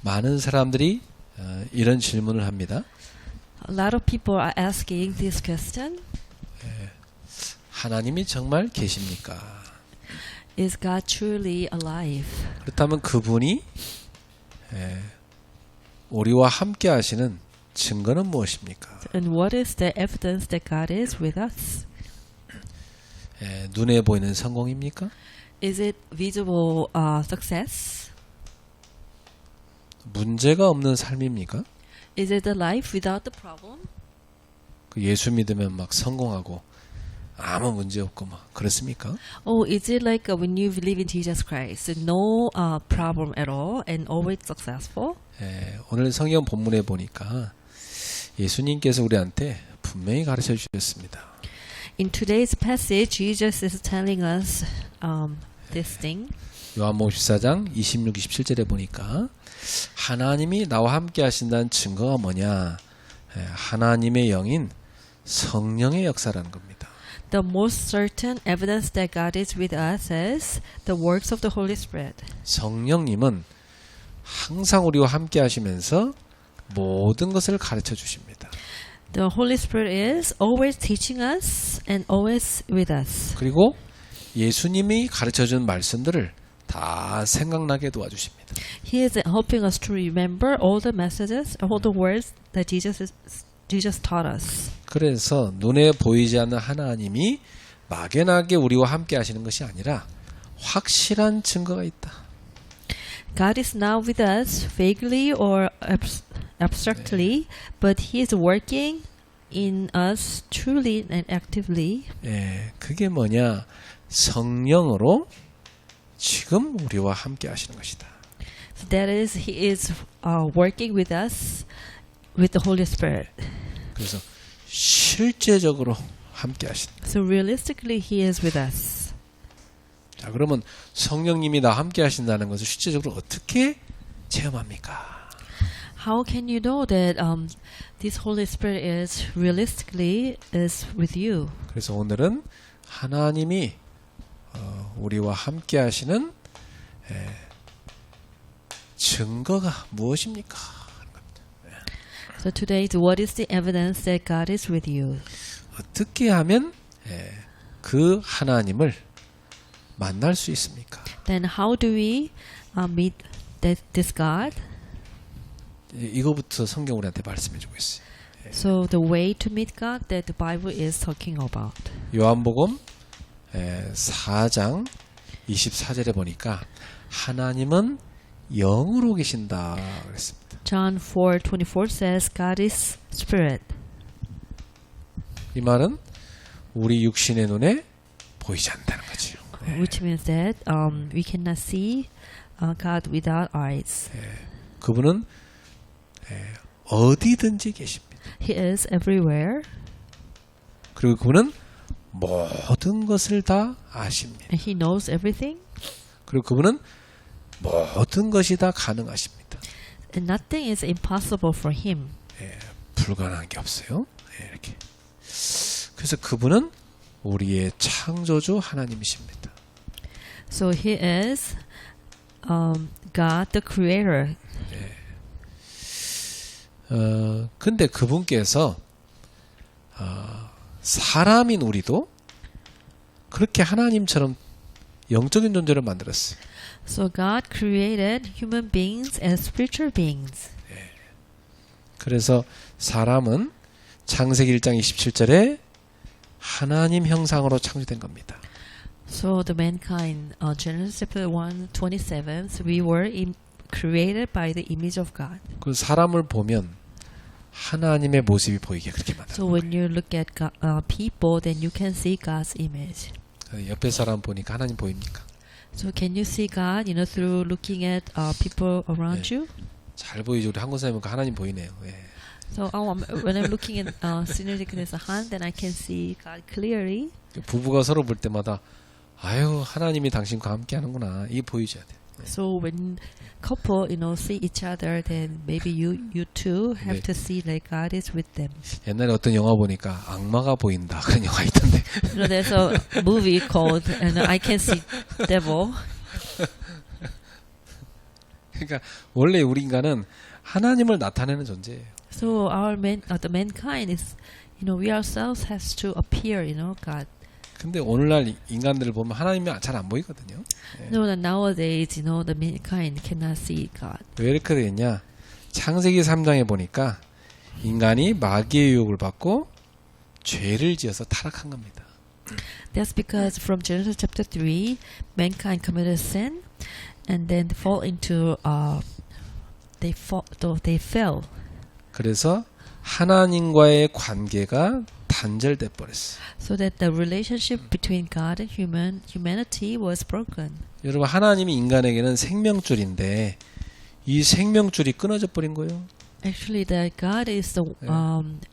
많은 사람들이 이런 질문을 합니다. A lot of people are asking this question. 하나님이 정말 계십니까? Is God truly alive? 그렇다면 그분이 우리와 함께 하시는 증거는 무엇입니까? And what is the evidence that God is with us? 눈에 보이는 성공입니까? Is it visible success? 문제가 없는 삶입니까? Is it a life without the problem? 그 예수 믿으면 막 성공하고 아무 문제 없고 막 그렇습니까? Or is it like when you believe in Jesus Christ, no problem at all and always successful? 오늘 성경 본문에 보니까 예수님께서 우리한테 분명히 가르쳐 주셨습니다. In today's passage, Jesus is telling us this thing. 요한복음 14장 26, 27절에 보니까 하나님이 나와 함께 하신다는 증거가 뭐냐? 하나님의 영인 성령의 역사라는 겁니다. The most certain evidence that God is with us is the works of the Holy Spirit. 성령님은 항상 우리와 함께 하시면서 모든 것을 가르쳐 주십니다. The Holy Spirit is always teaching us and always with us. 그리고 예수님이 가르쳐 준 말씀들을 다 생각나게 도와주십니다. He is helping us to remember all the messages, all the words that Jesus taught us. 그래서 눈에 보이지 않는 하나님이 막연하게 우리와 함께 하시는 것이 아니라 확실한 증거가 있다. God is now with us vaguely or abstractly, but He is working in us truly and actively. 그게 뭐냐? 성령으로 지금 우리와 함께 하시는 것이다. So that is, He is working with us with the Holy Spirit. 그래서 실제적으로 함께 하신다. So realistically, He is with us. 자, 그러면 성령님이 나 함께 하신다는 것을 실제적으로 어떻게 체험합니까? How can you know that this Holy Spirit is realistically is with you? 그래서 오늘은 하나님이 우리와 함께 하시는 증거가 무엇입니까? So today, what is the evidence that God is with you? 어떻게 하면 그 하나님을 만날 수 있습니까? Then how do we meet this God? 이거부터 성경 우리한테 말씀해주고 있어요. So the way to meet God that the Bible is talking about. 요한복음 4장 24절에 보니까 하나님은 영으로 계신다 그랬습니다. John 4:24 says God is spirit. 이 말은 우리 육신의 눈에 보이지 않는다는 거죠. Which means that we cannot see God without eyes. 그분은 어디든지 계십니다. He is everywhere. 그리고 그분은 모든 것을 다 아십니다. And He knows everything. 그리고 그분은 모든 것이 다 가능하십니다. And nothing is impossible for Him. 불가능한 게 없어요. 이렇게. 그래서 그분은 우리의 창조주 하나님이십니다. So He is God the Creator. 근데 그분께서 사람인 우리도 그렇게 하나님처럼 영적인 존재를 만들었어요. So God created human beings as spiritual beings. 그래서 사람은 창세기 1장 27절에 하나님 형상으로 창조된 겁니다. So the mankind, Genesis chapter 1:27, so we were created by the image of God. 그 사람을 보면 하나님의 모습이 보이게 그렇게 만들어요. So when you look at people, then you can see God's image. 옆에 사람 보니까 하나님 보입니까? So can you see God, through looking at people around you? 잘 보이죠. 우리 한국 사람이니까 하나님 보이네요. So when I'm looking at Synergicness Han, then I can see God clearly. 부부가 서로 볼 때마다 아유 하나님이 당신과 함께 하는구나 이게 보이셔야 돼요. So when couple, see each other, then maybe you too have to see like God is with them. 옛날에 어떤 영화 보니까 악마가 보인다 그런 영화 있던데. There's a movie called and I Can See Devil. 그러니까 원래 우리 인간은 하나님을 나타내는 존재예요. So the mankind is, we ourselves has to appear, God. 근데 오늘날 인간들을 보면 하나님이 잘 안 보이거든요. That nowadays, the mankind cannot see God. 왜 이렇게 되겠냐? 창세기 3장에 보니까 인간이 마귀의 유혹을 받고 죄를 지어서 타락한 겁니다. That's because from Genesis chapter 3, mankind committed sin, and then they fell. 그래서 하나님과의 관계가 단절돼 버렸어요. So that the relationship between God and humanity was broken. 여러분 하나님이 인간에게는 생명줄인데 이 생명줄이 끊어져 버린 거예요. Actually, that God is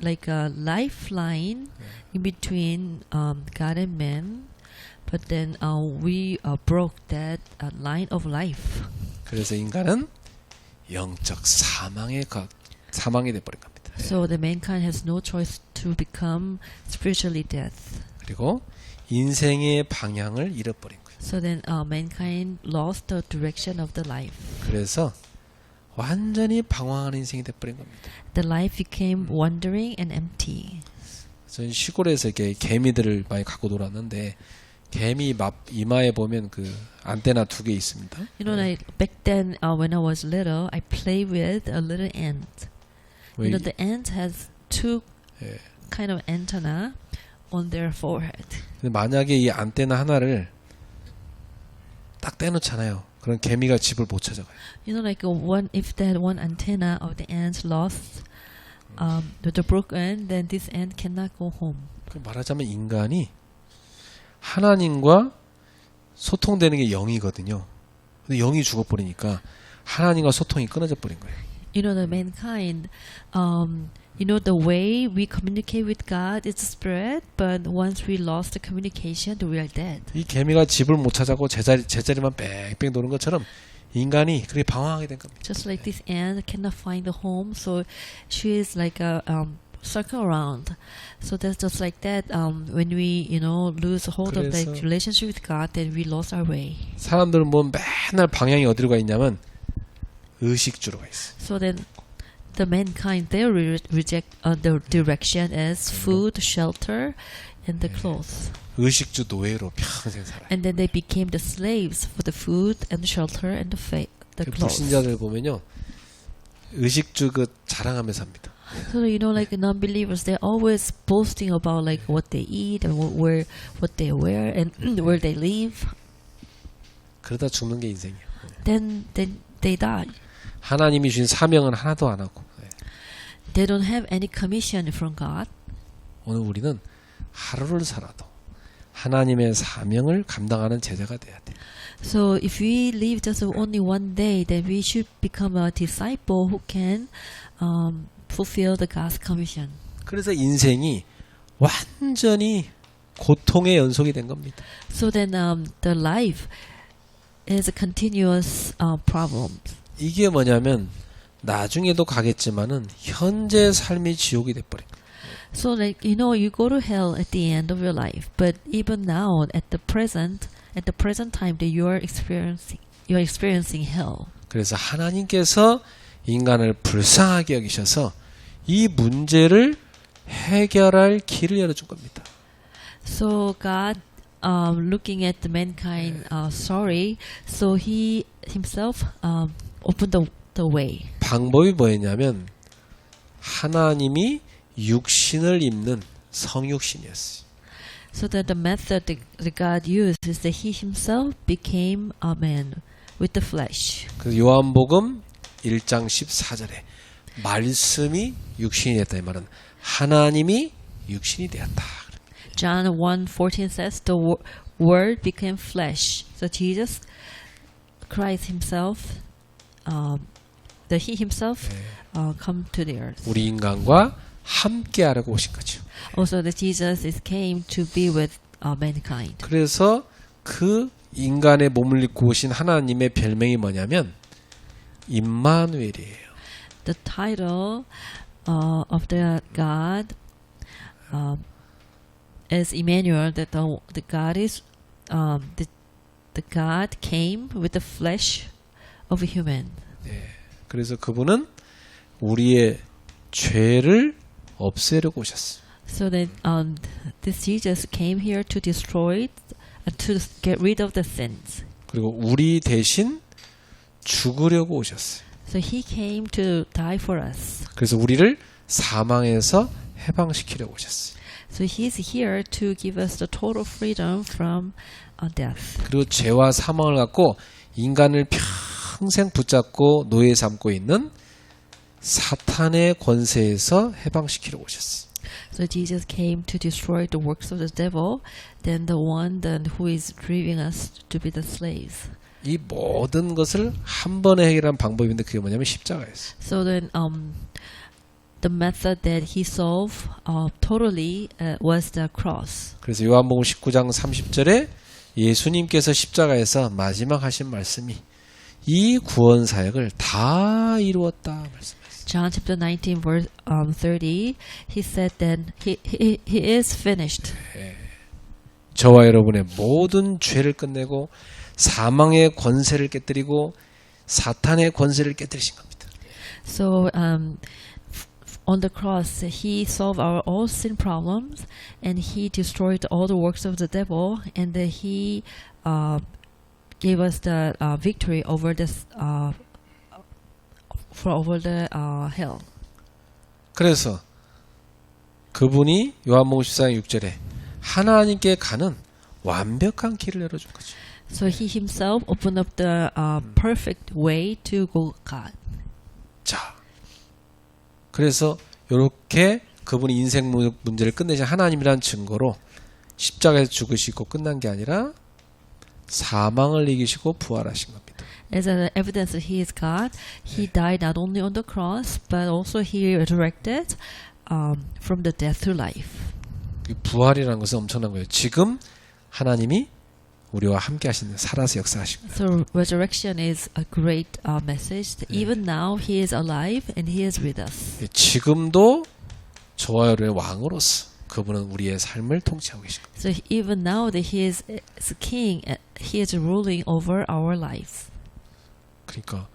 like a lifeline in between God and man, but then we broke that line of life. 그래서 인간은 영적 사망에 돼 버린 겁니다. So the mankind has no choice to become spiritually dead. 그리고 인생의 방향을 잃어버린 거예요. So then mankind lost the direction of the life. 그래서 완전히 방황하는 인생이 돼버린 겁니다. The life became wandering and empty. 저는 시골에서 이렇게 개미들을 많이 갖고 놀았는데 개미 이마에 보면 그 안테나 2개 있습니다. Like back then when I was little, I played with a little ant. The ant has two kind of antenna on their forehead. 근데 만약에 이 안테나 하나를 딱 떼놓잖아요. 그런 개미가 집을 못 찾아가요. Like if that one antenna of the ant lost, the broken, then this ant cannot go home. 말하자면 인간이 하나님과 소통되는 게 영이거든요. 근데 영이 죽어버리니까 하나님과 소통이 끊어져 버린 거예요. The mankind, the way we communicate with God is the spirit, but once we lost the communication, we are dead. 이 개미가 집을 못 찾아고 제자리만 뺑뺑 도는 것처럼 인간이 그렇게 방황하게 된 겁니다. Just like this ant cannot find the home, so she is like a circle around. So that's just like that. When we, lose hold of the relationship with God, then we lost our way. 사람들은 뭐 맨날 방향이 어디로 가 있냐면 의식주로 가 있어요. So then the mankind, they reject the direction as food, shelter, and the clothes. 의식주 노예로 평생 살아요. And then they became the slaves for the food and shelter and the clothes. 불신자들 보면요, 의식주 그 자랑하면서 합니다. So like non-believers, they're always boasting about like what they eat and what they wear and where they live. 그러다 죽는 게 인생이에요. Then they die. 하나님이 주신 사명은 하나도 안 하고. They don't have any commission from God. 오늘 우리는 하루를 살아도 하나님의 사명을 감당하는 제자가 돼야 돼. So if we live just only one day, then we should become a disciple who can fulfill the God's commission. 그래서 인생이 완전히 고통의 연속이 된 겁니다. So then the life is a continuous problem. 이게 뭐냐면 나중에도 가겠지만은 현재 삶이 지옥이 돼버린 거예요. So like you go to hell at the end of your life, but even now at the present time that you're experiencing hell. 그래서 하나님께서 인간을 불쌍하게 여기셔서 이 문제를 해결할 길을 열어준 겁니다. So God, looking at the mankind, sorry, so He Himself opened the way. 방법이 뭐였냐면 하나님이 육신을 입는 성육신이었어요. So that the method that God used is that He Himself became a man with the flesh. 그 요한복음 1장 14절에 말씀이 육신이 됐다 이 말은 하나님이 육신이 되었다. John 1:14 says the Word became flesh. So Jesus Christ Himself, that He Himself come to the earth. 우리 인간과 함께하라고 오신 거죠. Also, that Jesus came to be with mankind. 그래서 그 인간의 몸을 입고 오신 하나님의 별명이 뭐냐면 임마누엘이에요. The title of the God is Emmanuel. That the God is the God came with the flesh of a human. 그래서 그분은 우리의 죄를 없애려고 오셨어요. So that this Jesus came here to destroy, to get rid of the sins. 그리고 우리 대신 죽으려고 오셨어요. So he came to die for us. 그래서 우리를 사망에서 해방시키려고 오셨어요. So he's here to give us the total freedom from death. 그리고 죄와 사망을 갖고 인간을 평생 붙잡고 노예 삼고 있는 사탄의 권세에서 해방시키려고 오셨어요. So Jesus came to destroy the works of the devil, then the one then who is driving us to be the slaves. 이 모든 것을 한 번에 해결한 방법인데 그게 뭐냐면 십자가였어요. So then the method that he solved totally was the cross. 그래서 요한복음 19장 30절에 예수님께서 십자가에서 마지막 하신 말씀이 이 구원 사역을 다 이루었다 말씀하셨어요. John chapter 19 verse 30, he said that he is finished. 저와 여러분의 모든 죄를 끝내고 사망의 권세를 깨뜨리고 사탄의 권세를 깨뜨리신 겁니다. So on the cross, he solved our all sin problems, and he destroyed all the works of the devil, and he gave us the victory over this over the hell. 그래서 그분이 요한복음 14장 6절에 하나님께 가는 완벽한 길을 열어준 거죠. So he himself opened up the perfect way to go God. 자, 그래서 이렇게 그분이 인생 문제를 끝내신 하나님이라는 증거로 십자가에서 죽으시고 끝난 게 아니라 사망을 이기시고 부활하신 겁니다. As an evidence that he is God, he died not only on the cross, but also he resurrected from the death to life. 부활이라는 것은 엄청난 거예요. 지금 하나님이 우리와 함께 하시는 살아서 역사하시고. So resurrection is a great message. Even now he is alive and he is with us. 지금도 저와 여러분의 왕으로서 그분은 우리의 삶을 통치하고 계십니다. So even now that he is king, he is ruling over our lives. 그러니까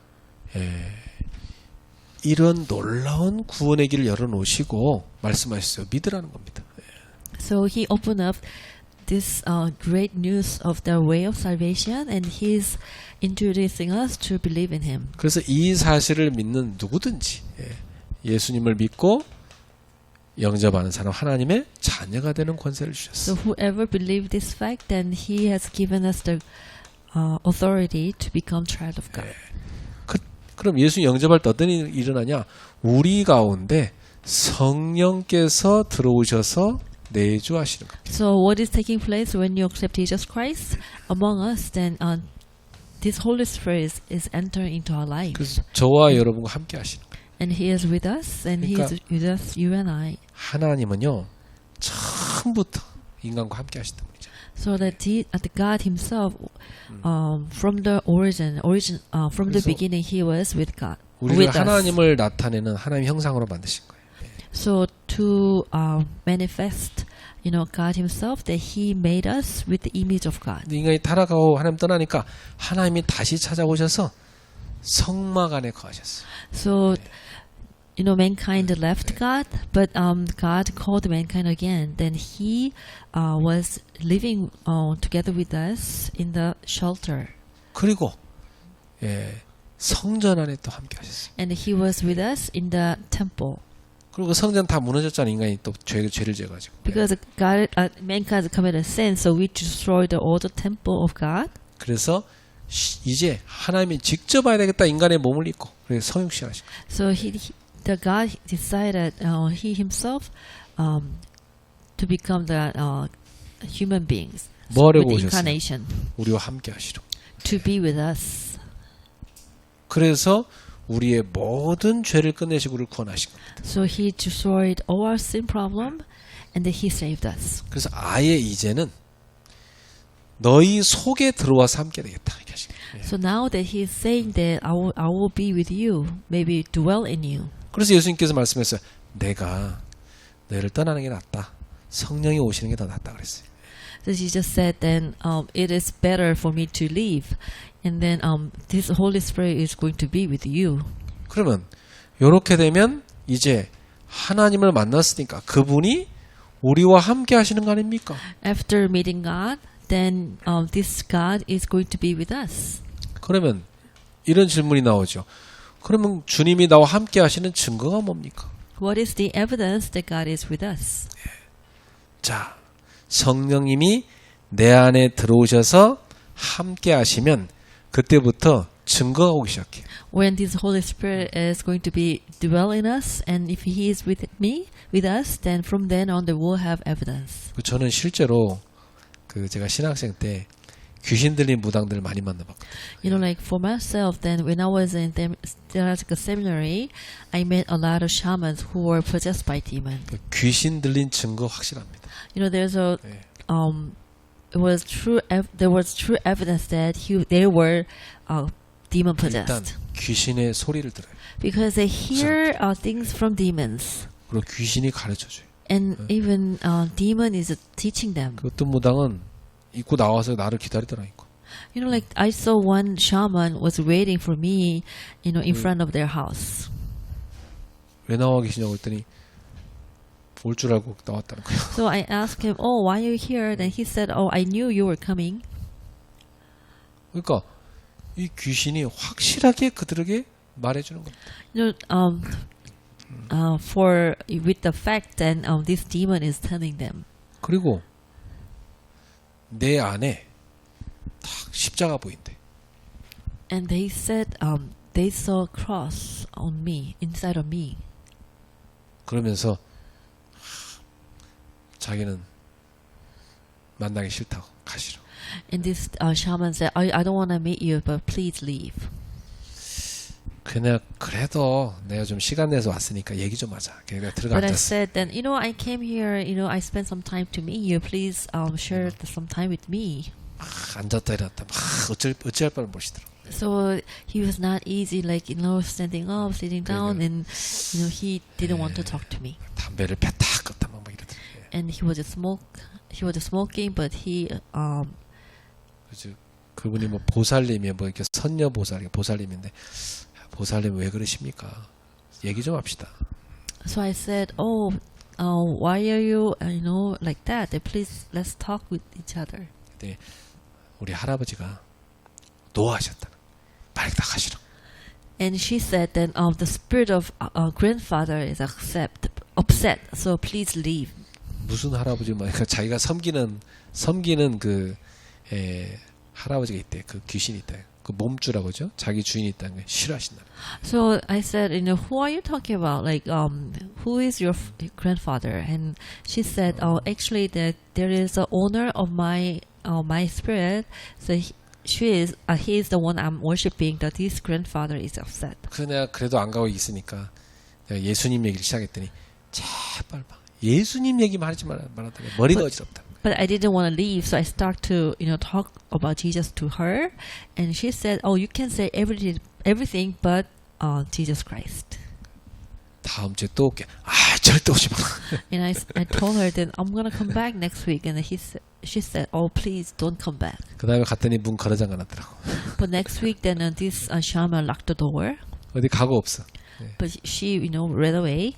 이런 놀라운 구원의 길을 열어놓으시고 말씀하셨어요. 믿으라는 겁니다. So he opened up this great news of the way of salvation, and he's introducing us to believe in him. 그래서 이 사실을 믿는 누구든지 예수님을 믿고 영접하는 사람 하나님의 자녀가 되는 권세를 주셨어요. So whoever believes this fact, then he has given us the authority to become child of God. 그럼 예수 영접할 때 어떤 일이 일어나냐? 우리 가운데 성령께서 들어오셔서 내주하시는 겁니다. So what is taking place when you accept Jesus Christ among us? Then this Holy Spirit is entering into our lives. 그래서 저와 여러분과 함께 하시는 거예요. And he is with us, and he is with us, you and I. 하나님은요 처음부터 인간과 함께 하시던 분이죠. So that the God Himself, from the from the beginning, He was with God. 우리를 with us. 하나님을 나타내는 하나님 형상으로 만드신 거예요. So to manifest, God Himself, that He made us with the image of God. 근데 인간이 타락하고 하나님 떠나니까 하나님이 다시 찾아오셔서 성막 안에 거하셨어요. So mankind left God, but God called mankind again. Then He was living together with us in the shelter. 그리고 성전 안에 또 함께 하셨어요. And He was with us in the temple. 그리고 성전 다 무너졌잖아요. 인간이 또 죄를 지어가지고. Because mankind committed sin, so we destroyed all the temple of God. 그래서 이제 하나님이 직접 와야 되겠다. 인간의 몸을 입고 그래서 성육신하신 거예요. So the God decided He Himself to become the human beings. 뭐 하려고 with 오셨어요? incarnation. 우리와 함께 하시려. To be with us. 그래서 우리의 모든 죄를 끝내시고 우리를 구원하신 겁니다. So He destroyed all our sin problem, and then He saved us. 그래서 아예 이제는 너희 속에 들어와서 함께 되겠다 이렇게 하신 거예요. So now that He is saying that I will be with you, maybe dwell in you. 그래서 예수님께서 말씀했어요. 내가 너희를 떠나는 게 낫다. 성령이 오시는 게 더 낫다 그랬어요. So Jesus said, then it is better for me to leave, and then this Holy Spirit is going to be with you. 그러면 요렇게 되면 이제 하나님을 만났으니까 그분이 우리와 함께 하시는 거 아닙니까? After meeting God, then this God is going to be with us. 그러면 이런 질문이 나오죠. 그러면 주님이 나와 함께 하시는 증거가 뭡니까? What is the evidence that God is with us? 자, 성령님이 내 안에 들어오셔서 함께 하시면 그때부터 증거가 오기 시작해요. When this Holy Spirit is going to be dwell in us, and if He is with us, then from then on, they will have evidence. 저는 실제로 제가 신학생 때 귀신 들린 무당들을 많이 만나봤거든요. You know, like for myself, then when I was in theological seminary, I met a lot of shamans who were possessed by demons. 귀신 들린 증거 확실합니다. You know, there's a 네. there was true evidence that they were demon 일단 possessed 귀신의 소리를 들어요. because they hear things from demons, 그리고 귀신이 가르쳐줘요. and even demon is teaching them. 그 어떤 무당은 입고 나와서 나를 기다리더라니까. You know, like I saw one shaman was waiting for me, you know, in front of their house. 왜 나와 계시냐고 했더니 올 줄 알고 나왔다는 거예요. So I asked him, "Oh, why are you here?" Then he said, "Oh, I knew you were coming." 그러니까 이 귀신이 확실하게 그들에게 말해주는 겁니다. You know, for with the fact that this demon is telling them. 그리고 내 안에 딱 십자가 보인대. And they said they saw a cross on me, inside of me. 그러면서 자기는 만나기 싫다고 가시라고. And this shaman said, I don't want to meet you, but please leave. 그냥 그래도 내가 좀 시간 내서 왔으니까 얘기 좀 하자. 내가 들어가 But I 앉았어. said, then, you know, I came here, you know, I spent some time to meet you. Please share some time with me. 막 앉았다 일어났다 막 어찌할 바를 모시더라고. So he was not easy, like, you know, standing up, sitting down, and, you know, he didn't want to talk to me. 담배를 폈다 껐다 막 이러더라고. And he was smoking, but he, 그래서 그분이 뭐 보살님이 뭐 이렇게 선녀 보살님인데 보살님 왜 그러십니까? 얘기 좀 합시다. so I said, oh, why are you, you know, like that? Please, let's talk with each other. 그때 우리 할아버지가 노하셨다. 빨리 다 가시라고. And she said that the spirit of our grandfather is upset, so please leave. 무슨 할아버지 그러니까 자기가 섬기는 그 할아버지가 있대. 그 귀신이 있다. 그 몸주라고 그러죠. 자기 주인이 있다는 걸 싫어하신다. So I said, you know, who are you talking about? Like, who is your grandfather? And she said, oh, actually, that there is a owner of my spirit. So he is the one I'm worshiping. That his grandfather is upset. 그래서 내가 그래도 안 가고 있으니까 내가 예수님 얘기를 시작했더니 제발 봐. 예수님 얘기만 하지 말았더니 머리가 어지럽다. But I didn't want to leave, so I started to, you know, talk about Jesus to her, and she said, "Oh, you can say everything, but Jesus Christ." 다음 주에 또 올게. 아, 절대 오지 마. And I told her that I'm gonna come back next week, and she said, "Oh, please don't come back." 그 다음에 갔더니 문 걸어 잠가 놨더라고. But next week, then this shaman locked the door, 어디 가고 없어. but she, you know, ran away.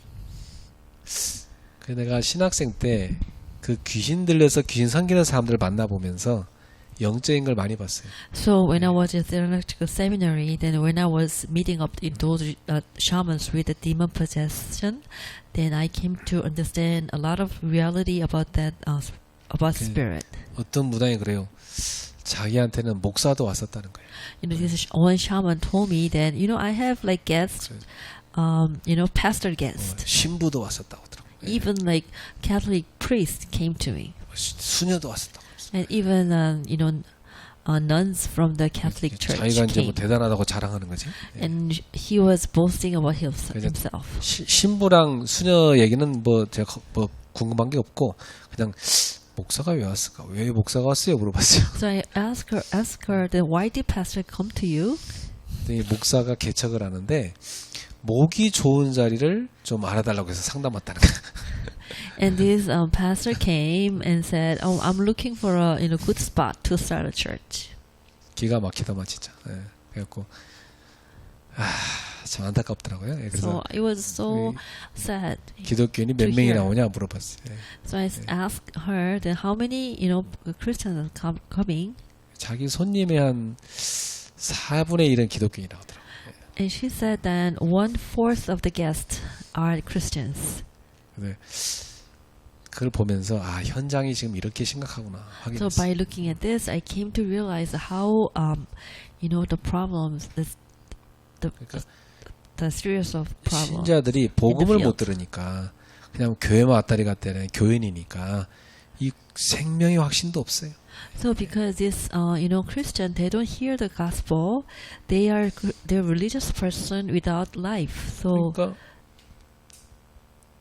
그래서 내가 신학생 때 그 귀신 들려서 귀신 섬기는 사람들을 만나보면서 영적인 걸 많이 봤어요. So when I was in theological seminary, then when I was meeting up in those shamans with the demon possession, then I came to understand a lot of reality about that, about spirit. 어떤 무당이 그래요. 자기한테는 목사도 왔었다는 거예요. You know, this one shaman told me that, you know, I have like guests, you know, pastor guests. 신부도 왔었다고 하더라고요. Even like Catholic priests came to me. 수녀도 왔었다고. And even, you know, nuns from the Catholic Church 자기가 이제 뭐 came. 대단하다고 자랑하는 거지. And he was boasting about himself. 신부랑 수녀 얘기는 뭐 제가 뭐 궁금한 게 없고 그냥 목사가 왜 왔을까? 왜 목사가 왔어요? 물어봤어요. So I asked her, then why did pastor come to you? 목사가 개척을 하는데 목이 좋은 자리를 좀 알아달라고 해서 상담 왔다는 거야. And this pastor came and said, "Oh, I'm looking for a good spot to start a church." 기가 막히다만 진짜. 예. 그래갖고 참 안타깝더라고요. 예, 그래서 So it was so sad. 기독교인이 몇 to 명이 hear. 나오냐 물어봤어요. 예. So I asked her, then how many Christians are coming? 자기 손님의 한 4분의 1은 기독교인이라고 하더라고요. And she said that 1/4 of the guests are Christians. 네. 그걸 보면서 현장이 지금 이렇게 심각하구나 So 확인했어요. by looking at this, I came to realize how the problems, 그러니까 the series of problems. 신자들이 복음을 field. 못 들으니까 그냥 교회만 왔다리 갔다리 교인이니까 이 생명의 확신도 없어요. So because this Christian, they don't hear the gospel, they're religious person without life. So 그러니까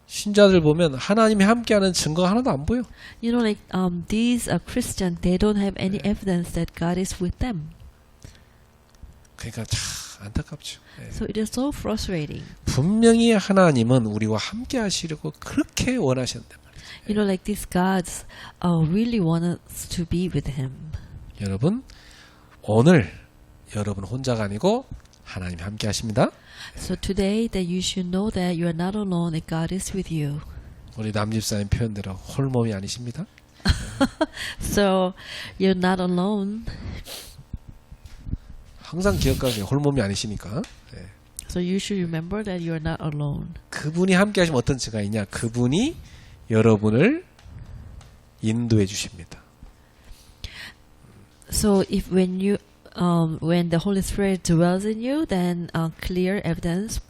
신자들 보면 하나님이 함께하는 증거가 하나도 안 보여. like these Christian, they don't have any evidence that God is with them. 그러니까 참 안타깝죠. 예. So it is so frustrating. 분명히 하나님은 우리와 함께 하시려고 그렇게 원하셨단 말이에요. Like these gods really want us to be with Him. 여러분 오늘 여러분 혼자가 아니고 하나님이 함께 하십니다. So today that you should know that you are not alone and God is with you. 우리 남집사님 표현대로 홀몸이 아니십니다. So you're not alone. 항상 기억하세요. 홀몸이 아니시니까. 예. So you should remember that you are not alone. 그분이 함께 하시면 어떤 증가 있냐? 그분이 여러분을 인도해 주십니다. So if when the Holy Spirit dwells in you, then clear evidence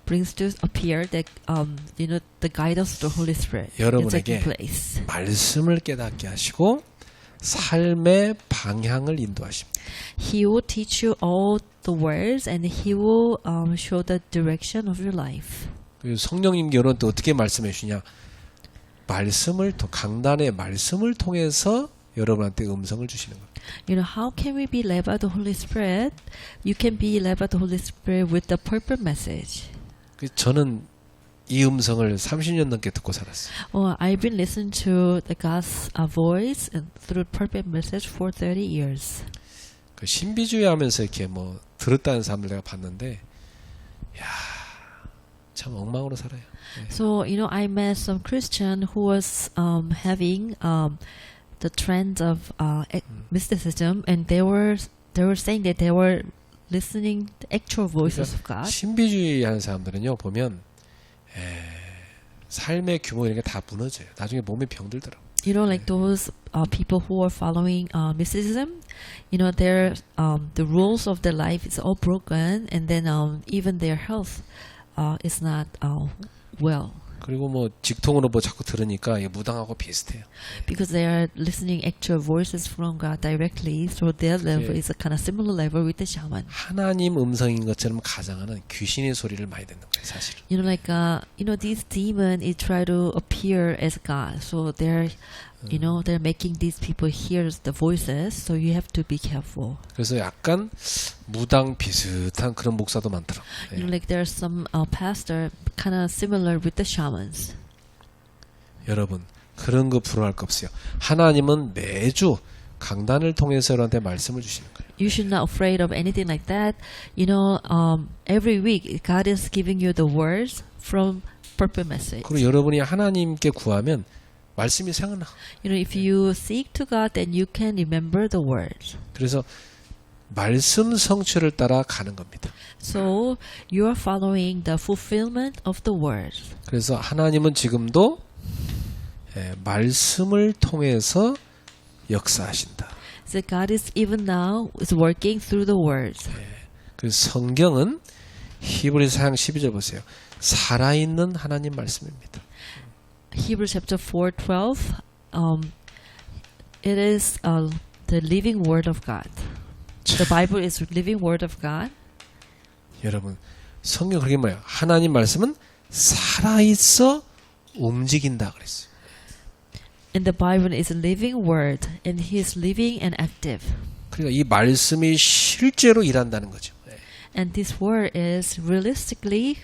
brings to appear that the guidance of the Holy Spirit is taking 여러분에게 place. 말씀을 깨닫게 하시고 삶의 방향을 인도하십니다. He will teach you all the words, and He will show the direction of your life. 성령님 여러분 또 어떻게 말씀해 주시냐? 강단의 말씀을 통해서 여러분한테 음성을 주시는 거예요. How can we be led by the Holy Spirit? You can be led by the Holy Spirit with the purpose message. 저는 이 음성을 30년 넘게 듣고 살았어요. I've been listening to the God's voice through purpose message for 30 years. 그 신비주의 하면서 이렇게 들었다는 사람들 내가 봤는데, 참 엉망으로 살아요. 네. So I met some Christian who was having the trend of mysticism, and they were saying that they were listening the actual voices of God. 신비주의 하는 사람들은요 보면 삶의 규모 이런 게 다 무너져요. 나중에 몸에 병들더라고. Like those people who are following mysticism, their the rules of their life is all broken, and then even their health is not well. 그리고 직통으로 자꾸 들으니까 이게 무당하고 비슷해요. Because they are listening actual voices from God directly, so their level is a kind of similar level with the shaman. 하나님 음성인 것처럼 가장하는 귀신의 소리를 많이 듣는 거예요, 사실은. These demons it try to appear as God, so they're making these people hear the voices, so you have to be careful. 그래서 약간 무당 비슷한 그런 목사도 많더라고요. Like there's some pastor kind of similar with the shamans. 여러분 그런 거 부러워할 거 없어요. 하나님은 매주 강단을 통해서 여러분한테 말씀을 주시는 거예요. You should not afraid of anything like that. Every week God is giving you the words from purpose message. 그리고 여러분이 하나님께 구하면 말씀이 생각나. If you seek to God, then you can remember the words. 그래서 말씀 성취를 따라 가는 겁니다. So you are following the fulfillment of the words. 그래서 하나님은 지금도 말씀을 통해서 역사하신다. So God is even now is working through the words. 그 성경은 히브리서 4장 12절 보세요. 살아있는 하나님 말씀입니다. Hebrews chapter 4:12. It is the living word of God. The Bible is living word of God. 여러분 성경 그렇게 뭐예요? 하나님 말씀은 살아있어 움직인다 그랬어요. And the Bible is a living word, and He is living and active. 그러니까 이 말씀이 실제로 일한다는 거죠. And this word is realistically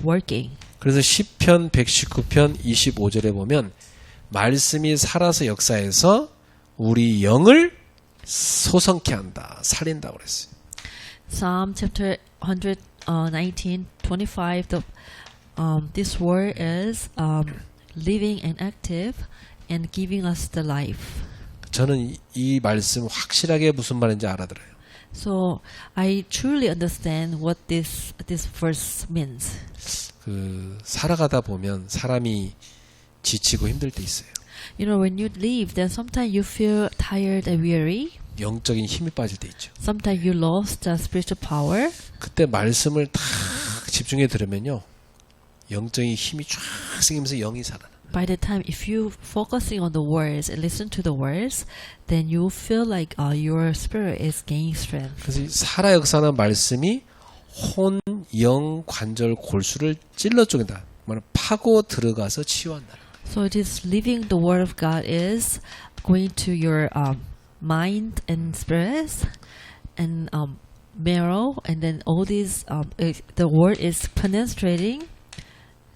working. 그래서 시편 119편 25절에 보면 말씀이 살아서 역사해서 우리 영을 소성케 한다, 살린다고 그랬어요. Psalm chapter 119:25. This word is living and active and giving us the life. 저는 이 말씀 확실하게 무슨 말인지 알아들어요. So I truly understand what this verse means. 살아가다 보면 사람이 지치고 힘들 때 있어요. You know, when you live, then sometimes you feel tired and weary. 영적인 힘이 빠질 때 있죠. Sometimes you lost the spiritual power. 그때 말씀을 딱 집중해 들으면요, 영적인 힘이 쫙 생기면서 영이 살아나. By the time, if you focusing on the words and listen to the words, then you feel like your spirit is gaining strength. 그래서 이 살아 역사하는 말씀이 혼, 영, 관절, 골수를 찔러 쪼갠다. 말은 파고 들어가서 치유한다. So it is living the word of God is going to your mind and spirits and marrow, and then all these the word is penetrating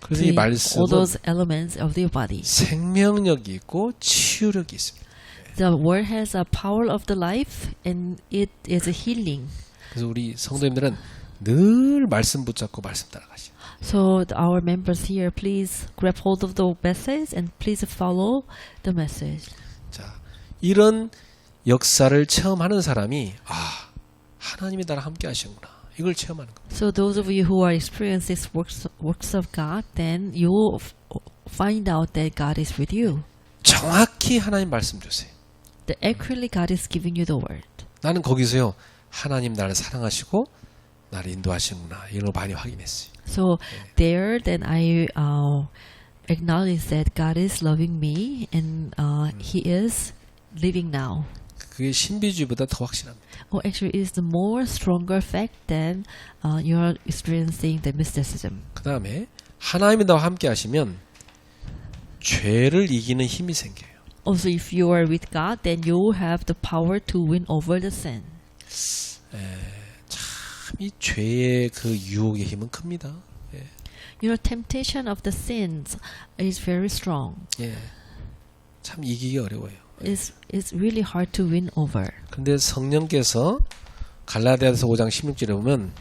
그래서 이 all 말씀은 those elements of your body. 생명력이 있고 치유력이 있습니다. The word has a power of the life, and it is a healing. 그래서 우리 성도님들은 늘 말씀 붙잡고 말씀 따라가시죠. So our members here, please grab hold of the message and please follow the message. 자, 이런 역사를 체험하는 사람이 하나님이 나랑 함께 하시는구나. 이걸 체험하는 겁니다. So those of you who are experiencing these works of God, then you find out that God is with you. 정확히 하나님 말씀 주세요. That accurately God is giving you the word. 나는 거기서요, 하나님 나를 사랑하시고 나를 인도하시는구나. 이런 걸 많이 확인했어요. So there, then I acknowledge that God is loving me, and He is living now. 그게 신비주의보다 더 확실합니다. Or actually, it is the more stronger fact than you are experiencing the mysticism. 그 다음에 하나님이 나와 함께 하시면 죄를 이기는 힘이 생겨요. Also, if you are with God, then you have the power to win over the sin. 참 이 죄의 그 유혹의 힘은 큽니다. You know, temptation of the sins is very strong. 참 이기기 어려워요. It's really hard to win over. 근데 성령께서 갈라디아서 5장 16절에 보면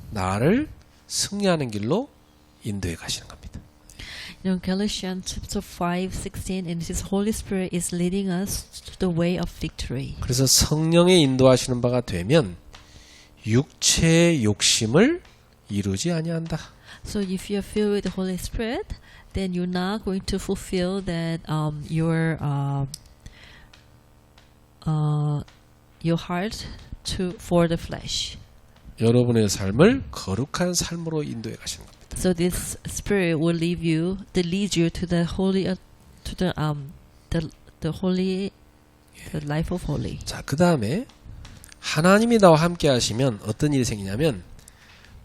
나를 승리하는 길로 인도해 가시는 겁니다. You know, Galatians chapter 5:16, and His Holy Spirit is leading us to the way of victory. 그래서 성령의 인도하시는 바가 되면 육체의 욕심을 이루지 아니한다. So if you are filled with the Holy Spirit, then you're not going to fulfill that your heart for the flesh. 여러분의 삶을 거룩한 삶으로 인도해 가시는 겁니다. So this Spirit will lead you to the holy, to the holy, the life of holy. 자, 그 다음에 하나님이 나와 함께 하시면 어떤 일이 생기냐면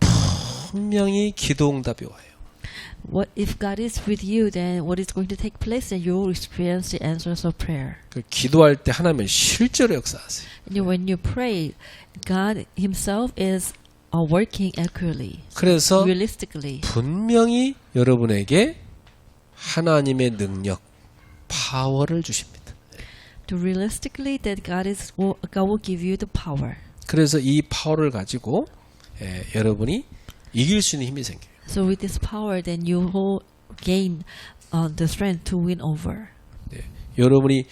분명히 기도 응답이 와요. What if God is with you? Then what is going to take place? Then you will experience the answers of prayer. 그 기도할 때 하나님은 실제로 역사하세요. And when you pray, God Himself is working accurately, 그래서 realistically. 분명히 여러분에게 하나님의 능력, 파워를 주십니다. To realistically, that God will give you the power. 그래서 이 파워를 가지고 여러분이 이길 수 있는 힘이 생겨요. So with this power, then you will gain the strength to win over. 여러분이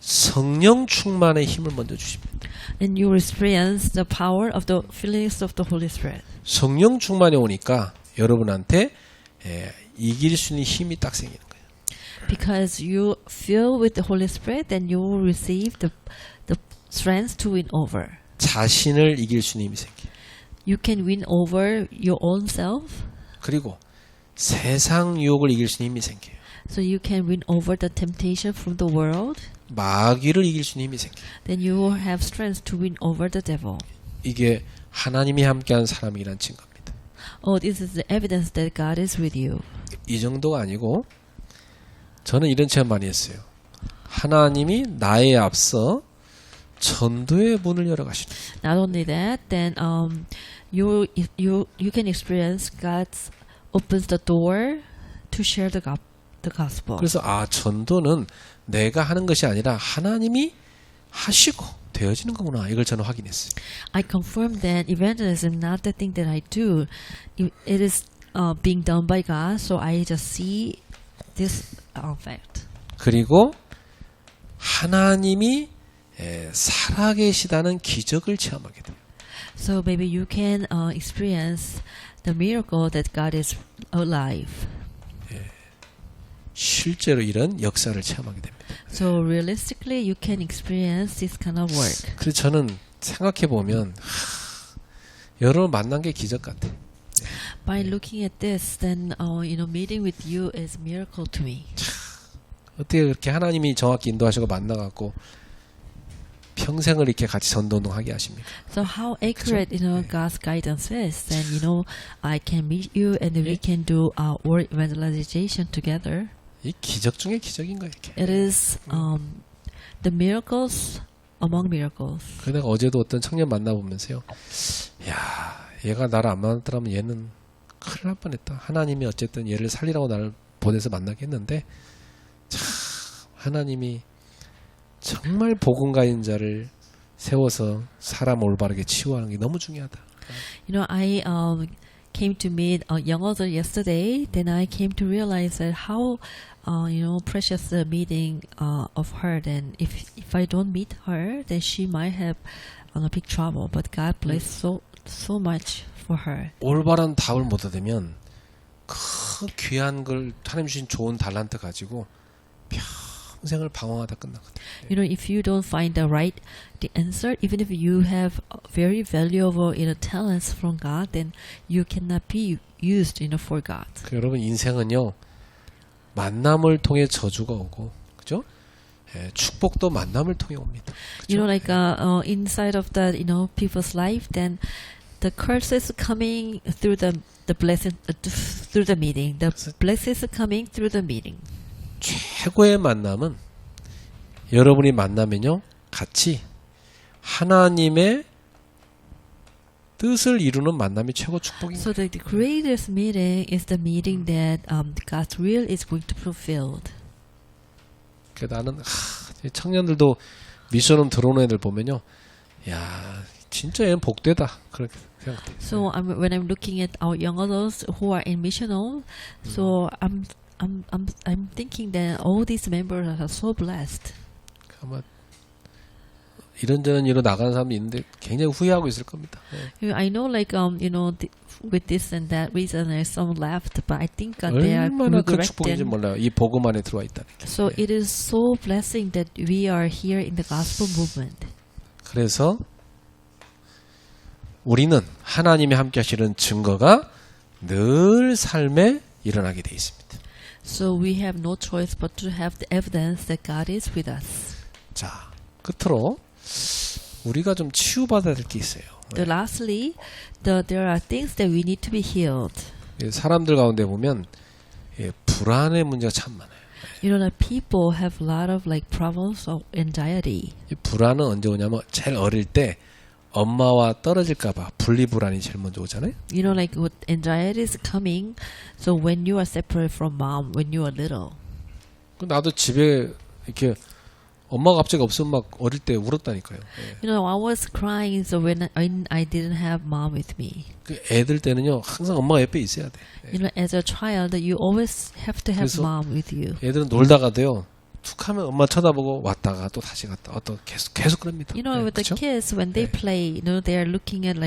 성령 충만의 힘을 먼저 주십니다. And you will experience the power of the feelings of the Holy Spirit. 성령 충만이 오니까 여러분한테 이길 수 있는 힘이 딱 생기는 거예요. Because you fill with the Holy Spirit, then you will receive the strength to win over. 자신을 이길 수 있는 힘이 생겨요. You can win over your own self. 그리고 세상 유혹을 이길 수 있는 힘이 생겨요. So you can win over the temptation from the world. 마귀를 이길 수 있는 힘이 생겨요. Then you will have strength to win over the devil. 이게 하나님이 함께한 사람이란 증거입니다. Oh, this is the evidence that God is with you. 이 정도가 아니고 저는 이런 체험 많이 했어요. 하나님이 나에 앞서 전도의 문을 열어 가시는. Not only that, then you can experience God opens the door to share the gospel. 그래서 전도는 내가 하는 것이 아니라 하나님이 하시고 되어지는 거구나. 이걸 저는 확인했어요. I confirm that evangelism is not the thing that I do. It is being done by God. So I just see this fact. 그리고 하나님이 살아계시다는 기적을 체험하게 돼요. So maybe you can experience the miracle that God is alive. 실제로 이런 역사를 체험하게 됩니다. So realistically, you can experience this kind of work. 그래서 저는 생각해 보면 여러분 만난 게 기적 같아요. By looking at this, then meeting with you is a miracle to me. 어떻게 그렇게 하나님이 정확히 인도하시고 만나갖고 평생을 이렇게 같이 전도운동하게 하십니까? So how accurate God's guidance is, then I can meet you and we can do word evangelization together. 이 기적 중에 기적인 거예요. 이렇게. It is the miracles among miracles. 그래서 내가 어제도 어떤 청년 만나보면서요. 야, 얘가 나를 안 만났더라면 얘는 큰일 날 뻔했다. 하나님이 어쨌든 얘를 살리라고 나를 보내서 만나게 했는데 참 하나님이 정말 복음가인 자를 세워서 사람 올바르게 치유하는 게 너무 중요하다. I came to meet a young author yesterday. Then I came to realize that how precious the meeting of her. Then if I don't meet her, then she might have a big trouble. But God bless so much for her. 올바른 답을 못 얻으면 그 귀한 걸 하나님 주신 좋은 달란트 가지고 평생을 방황하다 끝나거든요. If you don't find the answer, even if you have very valuable talents from God, then you cannot be used for God. 여러분 인생은요 만남을 통해 저주가 오고, 그죠? 축복도 만남을 통해 옵니다. 그죠? Like inside of that, people's life, then the curse is coming through the blessing through the meeting. The blessings is coming through the meeting. 최고의 만남은 여러분이 만나면요 같이 하나님의 뜻을 이루는 만남이 최고 축복입니다. So the greatest meeting is the meeting that God's will is going to be fulfilled. 나는 청년들도 미션은 들어오는 애들 보면요, 야 진짜 얘는 복되다 그렇게 생각돼요. So when I'm looking at our young adults who are in missional, so I'm thinking that all these members are so blessed. 아마 이런저런 일로 나가는 사람이 있는데 굉장히 후회하고 있을 겁니다. I know, with this and that reason, there's some left, but I think they are 얼마나 그 regret 축복인지 them. 몰라요. 이 복음 안에 들어와 있다는 게. So it is so blessing that we are here in the gospel movement. 그래서 우리는 하나님이 함께 하시는 증거가 늘 삶에 일어나게 돼 있습니다. So we have no choice but to have the evidence that God is with us. 자, 끝으로 우리가 좀 치유받아야 될 게 있어요. Lastly, there are things that we need to be healed. 사람들 가운데 보면 불안의 문제가 참 많아요. That people have a lot of problems of anxiety. 이 불안은 언제 오냐면 제일 어릴 때 엄마와 떨어질까봐 분리불안이 제일 먼저 오잖아요. What anxiety is coming. So when you are separate from mom, when you are little. 나도 집에 이렇게 엄마가 갑자기 없으면 막 어릴 때 울었다니까요. I was crying so when I didn't have mom with me. 그 애들 때는요 항상 엄마가 옆에 있어야 돼. As a child, you always have to have mom with you. 애들은 놀다가도요 툭하면 엄마 쳐다보고 왔다가 또 다시 갔다 또 계속 그럽니다. With the kids when they play, they are looking at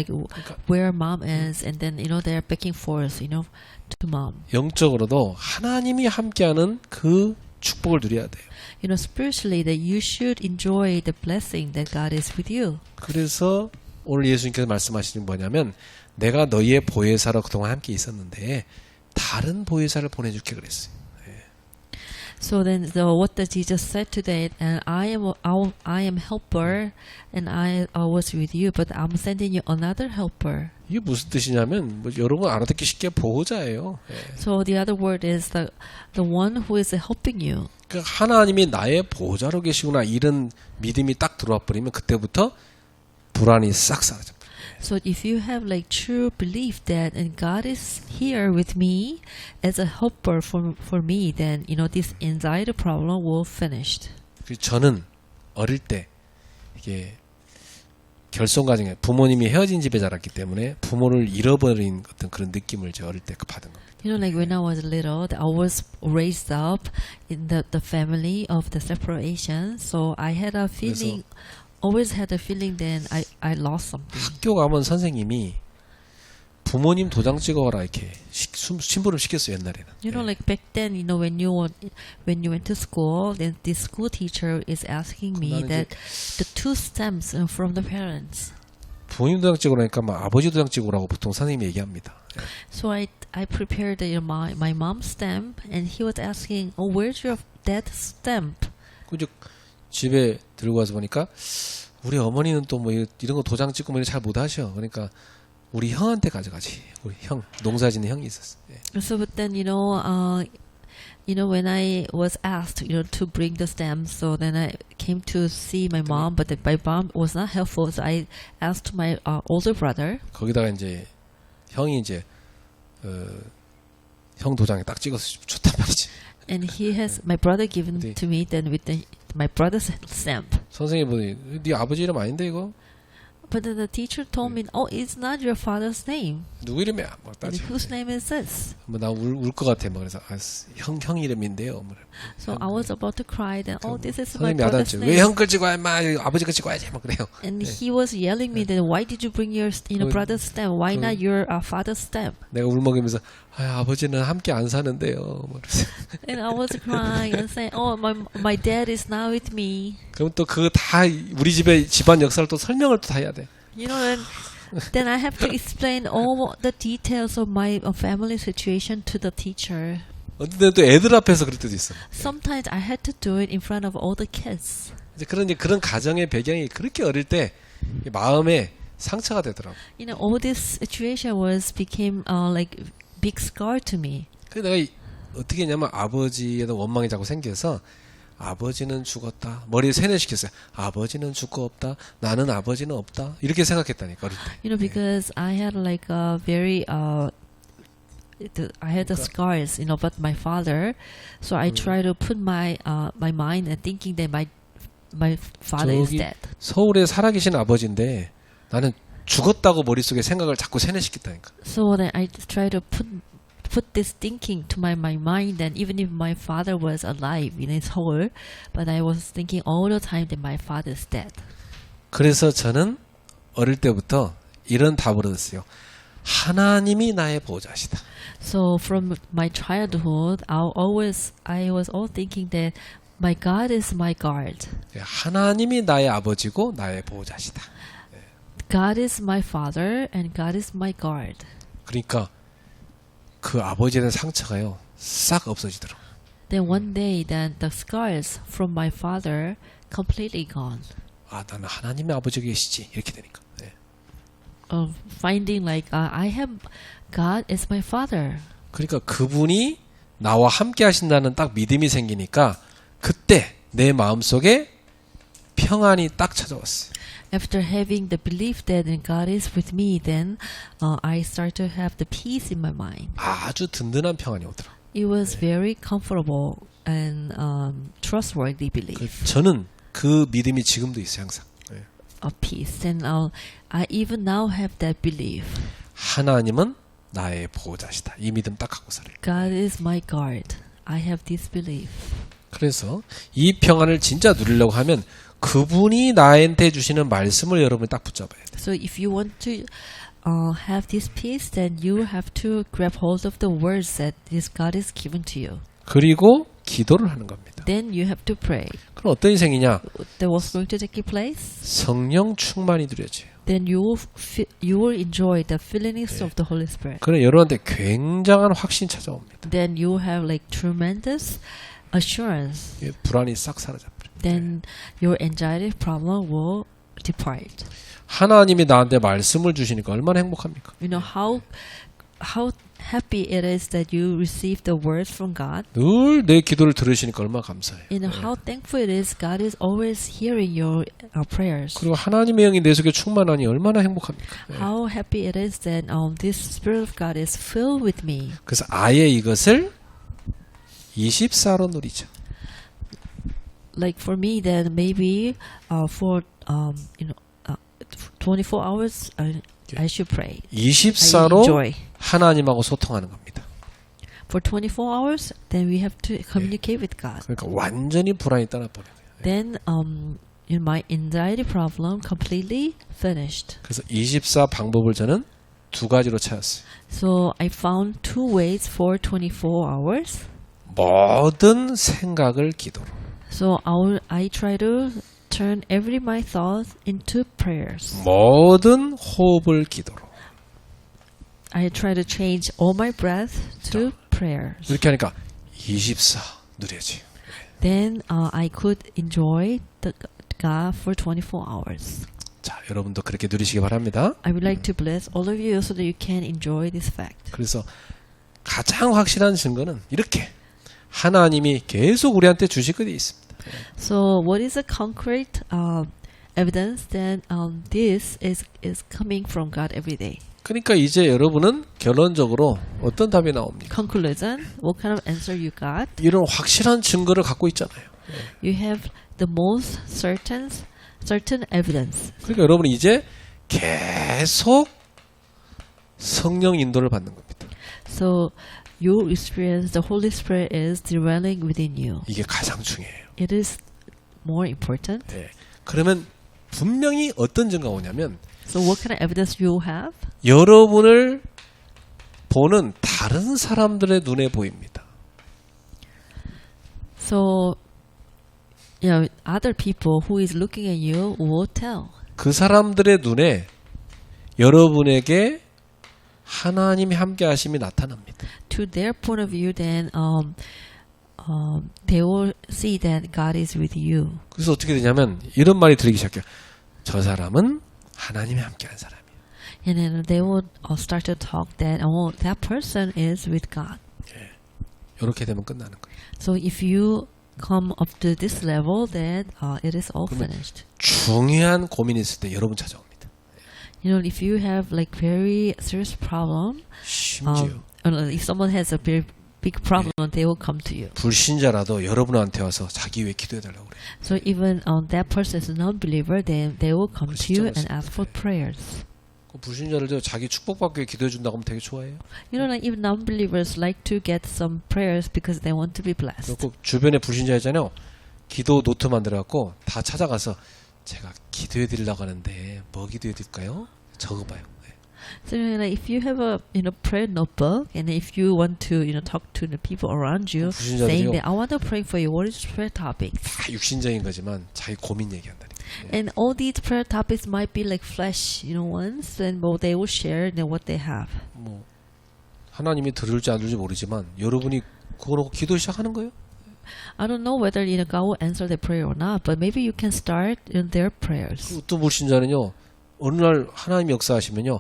where mom is, and then they are backing forth, to mom. 영적으로도 하나님이 함께하는 그 축복을 누려야 돼요. Spiritually, that you should enjoy the blessing that God is with you. 그래서 오늘 예수님께서 말씀하시는 뭐냐면 내가 너희의 보혜사로 그동안 함께 있었는데 다른 보혜사를 보내줄게 그랬어요. So then, what does Jesus said today? And I am helper, and I was with you, but I'm sending you another helper. 이게 무슨 뜻이냐면 여러분 알아듣기 쉽게 보호자예요. So the other word is the one who is helping you. 그러니까 하나님이 나의 보호자로 계시구나 이런 믿음이 딱 들어와 버리면 그때부터 불안이 싹 사라져. So if you have like true belief that and God is here with me as a helper for me, then you know this anxiety problem will finish. 그래서 저는 어릴 때 이게 결손 가정에 부모님이 헤어진 집에 자랐기 때문에 부모를 잃어버린 어떤 그런 느낌을 제 어릴 때 받은 겁니다. You know, like when I was little, I was raised up in the family of the separation. So I had a feeling, always had a feeling that I lost something. 학교 가면 선생님이 부모님 도장 찍어라 이렇게 심부름 시켰어요 옛날에는. You know, like back then, you know, when you went to school, then the school teacher is asking me that the two stamps from the parents. 부모님 도장 찍으라니까 막 아버지 도장 찍으라고 보통 선생님이 얘기합니다. So I prepared my mom's stamp, and he was asking, "Oh, where's your dad's stamp?" 그 집에 들고 와서 보니까 우리 어머니는 또 뭐 이런 거 도장 찍고 뭐 잘 못하셔. 그러니까 우리 형한테 가져가지. 우리 형 농사짓는 형이 있었어. 예. So, but then you know, when I was asked, you know, to bring the stamp, so then I came to see my mom, but my mom was not helpful. So I asked my older brother. 거기다가 이제 형이 이제 형 도장에 딱 찍어서 줬단 말이지. And he has my brother given to me then with my brother's stamp. 선생님이 보니 네 아버지 이름 아닌데 이거? But then the teacher told me, "Oh, it's not your father's name. 누구 이름이야? 막 And 따지. whose name is this?" 뭐 나 울 것 같아. 막 그래서 형 이름인데요. 뭐. So I was about to cry. Then, "Oh, this is my 선생님이 brother's 야단치. name." 왜 형 걸 찍어야 임마? 아버지 걸 찍어야지. 막 그래요. And he was yelling me that, "Why did you bring your brother's stamp? Why not your father's stamp?" 내가 울먹이면서 아버지는 함께 안 사는데요. 뭐 그래서. And I was crying and saying, "Oh, my dad is not with me." 그럼 또 그거 다 우리 집의 집안 역사를 또 설명을 또 다 해야 돼. You know, and then I have to explain all the details of my family situation to the teacher. 어떤 또 애들 앞에서 그럴 때도 있어. Sometimes I had to do it in front of all the kids. 이제 그런 가정의 배경이 그렇게 어릴 때 마음에 상처가 되더라고. You know, all this situation became like big scar to me. 그래서 내가 어떻게 했냐면 아버지에 대한 원망이 자꾸 생겨서 아버지는 죽었다. 머리에 세뇌시켰어요. 아버지는 죽고 없다. 나는 아버지는 없다. 이렇게 생각했다니까 어릴 때. You know, because I had like a very I had the scars, you know, but my father. So I try to put my mind and thinking that my father is dead. 서울에 살아계신 아버지인데 나는 죽었다고 머릿속에 생각을 자꾸 세뇌시켰다니까. So then I try to put this thinking to my mind that even if my father was alive in his whole, but I was thinking all the time that my father is dead. 그래서 저는 어릴 때부터 이런 답을 얻었어요. 하나님이 나의 보호자시다. So from my childhood, I was all thinking that my God is my guard. 하나님이 나의 아버지고 나의 보호자시다. God is my father and God is my guard. 그러니까 그 아버지에 대한 상처가요 싹 없어지더라고. Then one day, then the scars from my father completely gone. 아, 나는 하나님의 아버지가 계시지 이렇게 되니까. 네. Finding like I have God as my father. 그러니까 그분이 나와 함께 하신다는 딱 믿음이 생기니까 그때 내 마음속에 평안이 딱 찾아왔어요. After having the belief that God is with me, then I start to have the peace in my mind. 아주 든든한 평안이 오더라. It was very comfortable and trustworthy belief. 저는 그 믿음이 지금도 있어요 항상. 네. Of peace, and I even now have that belief. 하나님은 나의 보호자시다. 이 믿음 딱 갖고 살아요. God is my guard. I have this belief. 그래서 이 평안을 진짜 누리려고 하면 그분이 나한테 주시는 말씀을 여러분이 딱 붙잡아야 돼. So if you want to have this peace, then you have to grab hold of the words that this God is given to you. 그리고 기도를 하는 겁니다. Then you have to pray. 그럼 어떤 인생이냐? That was going to take place. 성령 충만이 누려져요. Then you will enjoy the feelings of the Holy Spirit. 그래 여러분한테 굉장한 확신이 찾아옵니다. Then you have like tremendous assurance. 불안이 싹 사라져버려. Then your anxiety problem will depart. 하나님이 나한테 말씀을 주시니까 얼마나 행복합니까? You know how how happy it is that you receive the words from God. 늘 내 기도를 들으시니까 얼마나 감사해요. You know how thankful it is. God is always hearing your prayers. 그리고 하나님의 영이 내 속에 충만하니 얼마나 행복합니까? How happy it is that this Spirit of God is filled with me. 그래서 아예 이것을 24로 누리자. Like for me, then maybe for 24 hours I should pray. I 24로 enjoy. 하나님하고 소통하는 겁니다. For 24 hours, then we have to communicate with God. 그러니까 완전히 불안이 떠나버려요. Then in my anxiety problem completely finished. 그래서 24 방법을 저는 두 가지로 찾았어요. So I found two ways for 24 hours. 모든 생각을 기도로. So I try to turn every my thoughts into prayers. 모든 호흡을 기도로. I try to change all my breath to prayers. 이렇게 하니까 24 누려지. Then I could enjoy the God for 24 hours. 자, 여러분도 그렇게 누리시기 바랍니다. I would like to bless all of you so that you can enjoy this fact. 그래서 가장 확실한 증거는 이렇게 하나님이 계속 우리한테 주실 것이 있습니다. So what is a concrete evidence that this is coming from God every day? 그러니까 이제 여러분은 결론적으로 어떤 답이 나옵니까? Conclusion, what kind of answer you got? 이런 확실한 증거를 갖고 있잖아요. You have the most certain evidence. 그러니까 여러분이 이제 계속 성령 인도를 받는 겁니다. So you experience the Holy Spirit is dwelling within you. 이게 가장 중요해요. It is more important. 네. 그러면 분명히 어떤 증거가 오냐면 So what kind of evidence you have? 여러분을 보는 다른 사람들의 눈에 보입니다. So other people who is looking at you will tell. 그 사람들의 눈에 여러분에게 하나님이 함께 하심이 나타납니다. To their point of view, then they will see that God is with you. 그래서 어떻게 되냐면 이런 말이 들리기 시작해요. 저 사람은 하나님이 함께한 사람이에요. And then they will start to talk that that person is with God. 이렇게 되면 끝나는 거예요. So if you come up to this level, then it is all finished. 중요한 고민이 있을 때 여러분 찾아옵니다. You know, if you have like very serious problem, 심지어 if someone has a very big problem, they will come to you. 불신자라도 여러분한테 와서 자기 위해 기도해달라고 그래요. So even that person is a non-believer, then they will come to you and ask for prayers. 그 불신자들도 자기 축복받기 위해 기도해준다고 하면 되게 좋아해요. You know, like even non-believers like to get some prayers because they want to be blessed. 그리고 주변에 불신자 있잖아요. 기도 노트 만들어갖고 다 찾아가서 제가 기도해드리려고 하는데 뭐 기도해드릴까요? 적어봐요. 네. So like if you have a prayer notebook and if you want to talk to the people around you, saying that I want to pray for you, what is prayer topics? 다 육신적인 거지만 자기 고민 얘기한다니까. And all these prayer topics might be like flesh, ones, and they will share what they have. 뭐 하나님이 들을지 안 들을지 모르지만 여러분이 그거 놓고 기도 시작하는 거예요. I don't know whether God will answer the prayer or not, but maybe you can start in their prayers. 또 불신자는요. 어느 날 하나님 역사하시면요.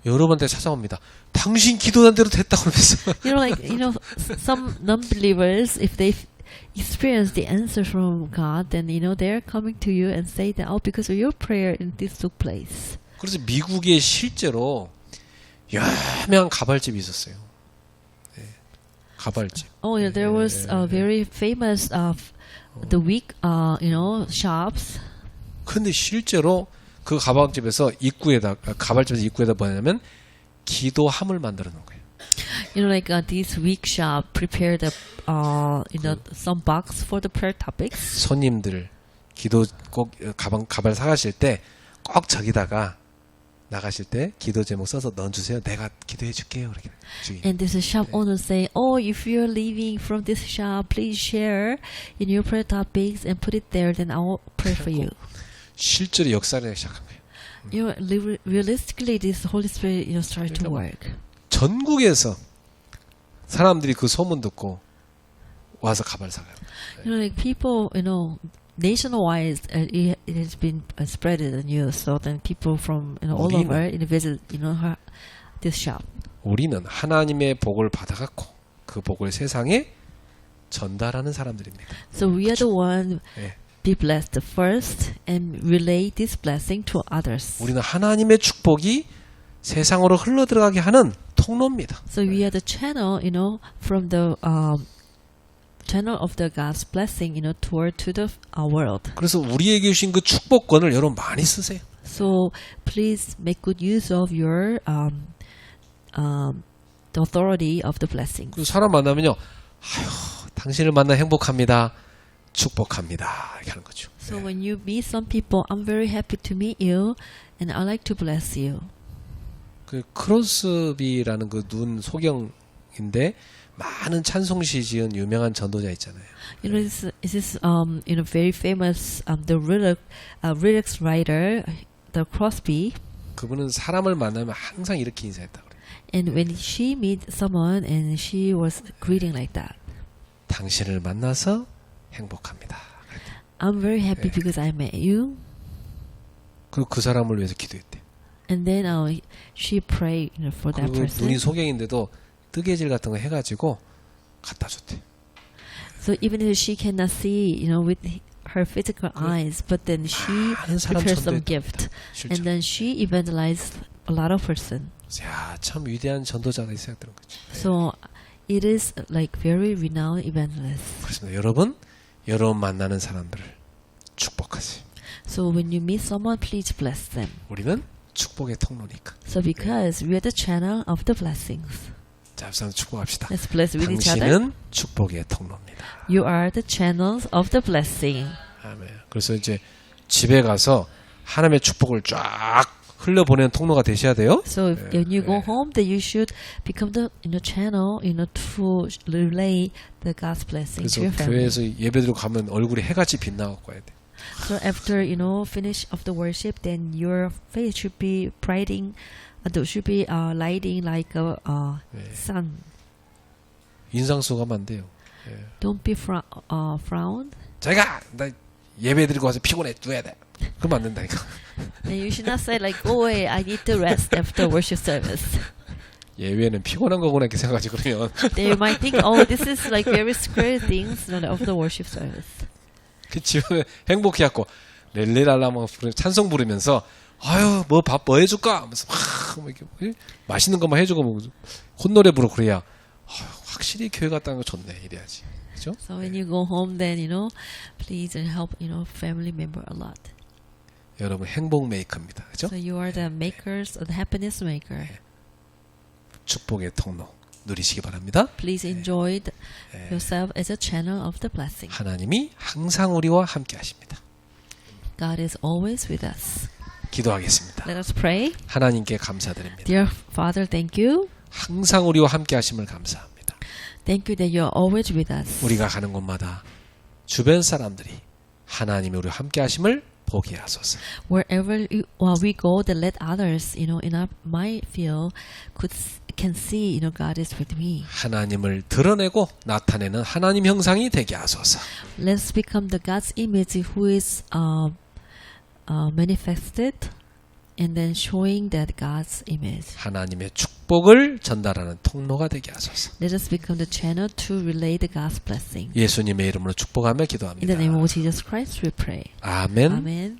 여러분한테 찾아옵니다. 당신 기도한 대로 됐다고 그러면서. Some non-believers, if they experience the answer from God, then they're coming to you and say that because of your prayer, this took place. 그래서 미국에 실제로 유명한 가발집이 있었어요. 네, 가발집. Oh, yeah, there was a very famous the week, shops. 근데 실제로 그 가발집에서 가발집에서 입구에다 뭐냐면 기도함을 만들어 놓은 거예요. This week shop prepared some box for the prayer topics. 손님들 기도 꼭 가발 사가실 때 꼭 저기다가 나가실 때 기도 제목 써서 넣어주세요. 내가 기도해 줄게요. 이렇게. And this shop owner say, if you're leaving from this shop, please share in your prayer topics and put it there. Then I will pray for you. 실제로 역사를 시작한 거예요. Realistically, this Holy Spirit started to work. 전국에서 사람들이 그 소문 듣고 와서 가발 사가요. People, nationwide, it has been spread in the news. So then people from all over visit, this shop. 우리는 하나님의 복을 받아갖고 그 복을 세상에 전달하는 사람들입니다. So we are the one 예. be blessed first and relay this blessing to others. 우리는 하나님의 축복이 세상으로 흘러들어가게 하는 통로입니다. So we are the channel, from the channel of the God's blessing, toward to the world. 그래서 우리에게 주신 그 축복권을 여러분 많이 쓰세요. So please make good use of your the authority of the blessing. 그 사람 만나면요, 아유, 당신을 만나 행복합니다. 축복합니다. 이렇게 하는 거죠. So when you meet some people, I'm very happy to meet you, and I like to bless you. 그 크로스비라는 그 눈 소경인데 많은 찬송시 지은 유명한 전도자 있잖아요. This is very famous the lyrics writer, the Crosby. 그분은 사람을 만나면 항상 이렇게 인사했다 그래요. And when she meet someone, and she was greeting like that. 당신을 만나서 행복합니다. I'm very happy because I met you. 그 사람을 위해서 기도했대. And then she prayed for that 그리고 person. 눈이 소경인데도 뜨개질 같은 거 해가지고 갖다 줬대. So even if she cannot see, with her physical eyes, but then she 많은 사람 prepared some 전도했답니다. gift, 실제로. and then she evangelized a lot of person. 야, 참 위대한 전도자가 있어야 되는 거죠. So it is like very renowned evangelist. 그렇습니다. 여러분 만나는 사람들을 축복하세요. So when you meet someone, please bless them. 우리는 축복의 통로니까. So because we are the channel of the blessings. 자, 우선 축복합시다. Let's bless with each other. 당신은 축복의 통로입니다. You are the channels of the blessing. 아멘. 그래서 이제 집에 가서 하나님의 축복을 쫙 흘려보내는 통로가 되셔야 돼요. So when you go home, that you should become the channel, to relay the God's blessing 그래서 to your family. 교회에서 예배드리고 가면 얼굴이 해같이 빛나갖고 와야 돼. So after finish of the worship, then your face should be brighting, should be lighting like a sun. 인상 써가면 안 돼요. Don't be frowned. 자기가 나 예배드리고 와서 피곤해 누워야 돼. 그러면 안 된다니까. And you should not say like, "Oh, wait, I need to rest after worship service." 예배는 피곤한 거구나 이렇게 생각하지 그러면. They might think, "Oh, this is like very square things of the worship service." 그 집에 행복해갖고 렐레랄라 막 찬송 부르면서 아유 뭐 밥 뭐 해줄까 하면서 막 이렇게 맛있는 것만 해주고 뭐 콧노래 부르고 그래야 아유, 확실히 교회 갔다는 거 좋네 이래야지. 그죠? So when you go home, then please help family member a lot. 여러분 행복 메이커입니다. 그죠? So you are the makers, the happiness maker. 축복의 통로 누리시기 바랍니다. Please enjoy yourself as a channel of the blessing. 하나님이 항상 우리와 함께 하십니다. God is always with us. 기도하겠습니다. Let us pray. 하나님께 감사드립니다. Dear Father, thank you. 항상 우리와 함께 하심을 감사합니다. Thank you that you are always with us. 우리가 가는 곳마다 주변 사람들이 하나님이 우리와 함께 하심을 보게 하소서. Wherever we go, that let others, in my field, can see, God is with me. 하나님을 드러내고 나타내는 하나님 형상이 되게 하소서. Let's become the God's image who is manifested, and then showing that God's image. 하나님의 축복을 전달하는 통로가 되게 하소서. Let us become the channel to relay the God's blessing. 예수님의 이름으로 축복하며 In the 기도합니다. name of Jesus Christ, we pray. 아멘. Amen.